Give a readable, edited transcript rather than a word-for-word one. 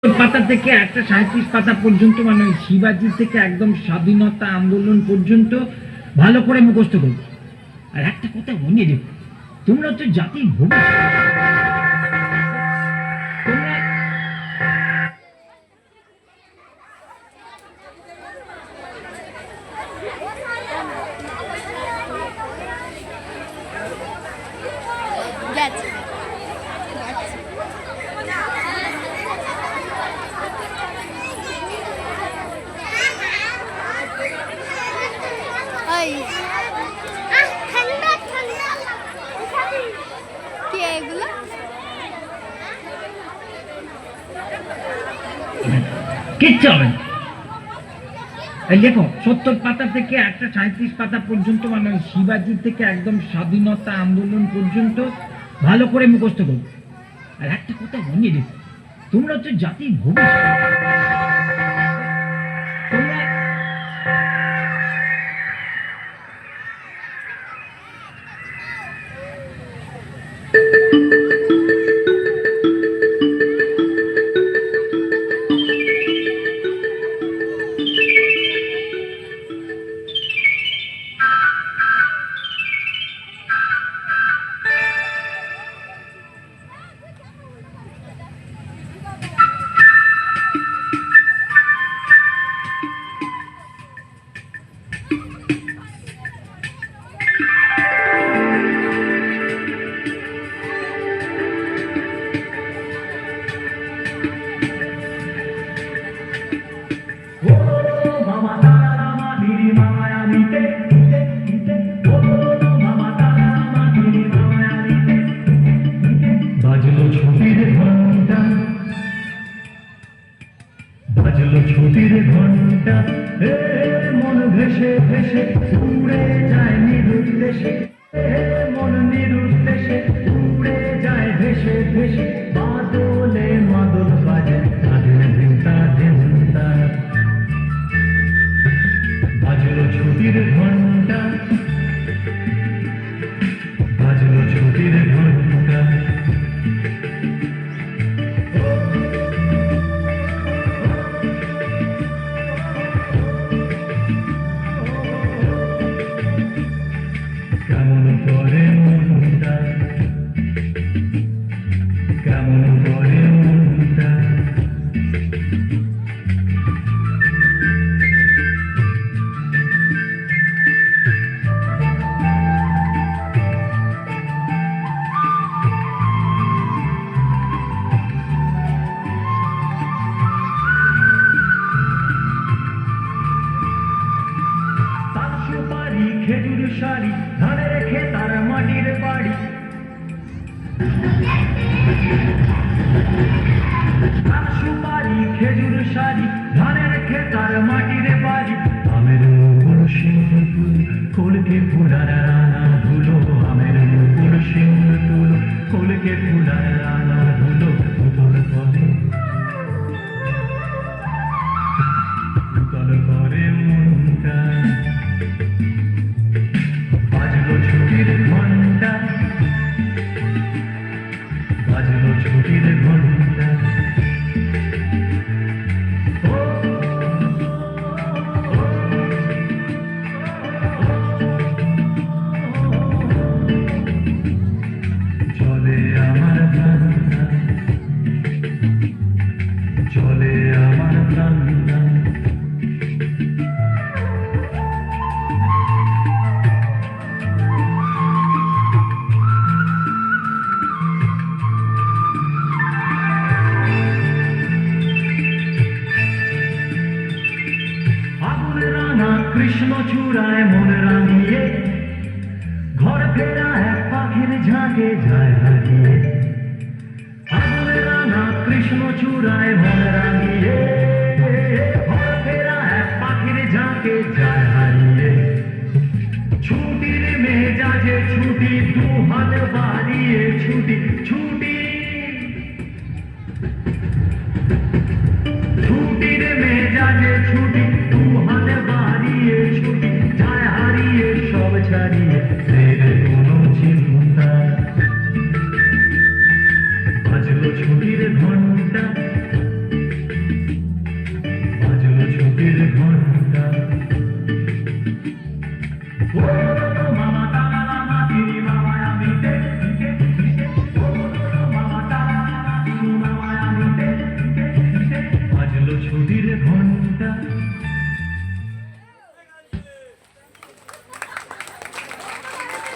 পাতা থেকে 137 পাতা পর্যন্ত, মানে শিবাজি থেকে একদম স্বাধীনতা আন্দোলন পর্যন্ত ভালো করে মুখস্থ করবে। আর একটা কথা মনে রেখো, তোমরা হচ্ছে জাতির ভবিষ্যৎ। কিচ্ছু হবে না। দেখো 70 পাতা থেকে 137 পাতা পর্যন্ত, মানে শিবাজি থেকে একদম স্বাধীনতা আন্দোলন পর্যন্ত ভালো করে মুখস্থ করবে। আর একটা কথা মনে রেখো, তোমরা হচ্ছে জাতির ভবিষ্যৎ। ছুটির ঘন্টা, মন ভেসে ভেসে উড়ে যায় নিরুদ্দেশে, মন নিরুদ্দেশে উড়ে যায় ভেসে ভেসে, বাদলে মাদল বাজে কাঁধে ধিনতা ধিনতা। বাজলো ছুটির ঘন্টা, বাজলো ছুটির ঘন্টা। কেমন করে মনটা, কেমন করে মনটা, তার সুপারি খেজুর শাড়ি, ধানের খেতার মাটির বাড়ি, তার সুপারি খেজুর শাড়ি, ধানের খেতার মাটির বাড়ি। আমের উপর সিংহ তুল কলকে ফুলার রানা ধুলো, আমের উপর সিংহ তুল কলকে ফুলার রানা ধুলো। উতল করে উতল করে মনটা, বাজলো ছুটির ঘন্টা, বাজলো ছুটির ঘন্টা। চলে আমার প্রাণটা, চলে আমার প্রাণটা। কৃষ্ণ চূড়ায় মন রাঙিয়ে, ঘর ফেরা এক পাখির ঝাঁকে যায় হারিয়ে। আগুন রাঙা কৃষ্ণ চূড়ায় মন রাঙিয়ে, ঘর ফেরা এক পাখির ঝাঁকে যায় হারিয়ে। ছুটির মেজাজে ছুটি, দু হাত বাড়িয়ে ছুটি, ছুটি ছুটির মেজাজে ছুটি, দু হাত বাড়িয়ে ছুটি, যায় হারিয়ে সব ছাড়িয়ে কোনো চিন্তা। বাজলো ছুটির ঘন্টা, ও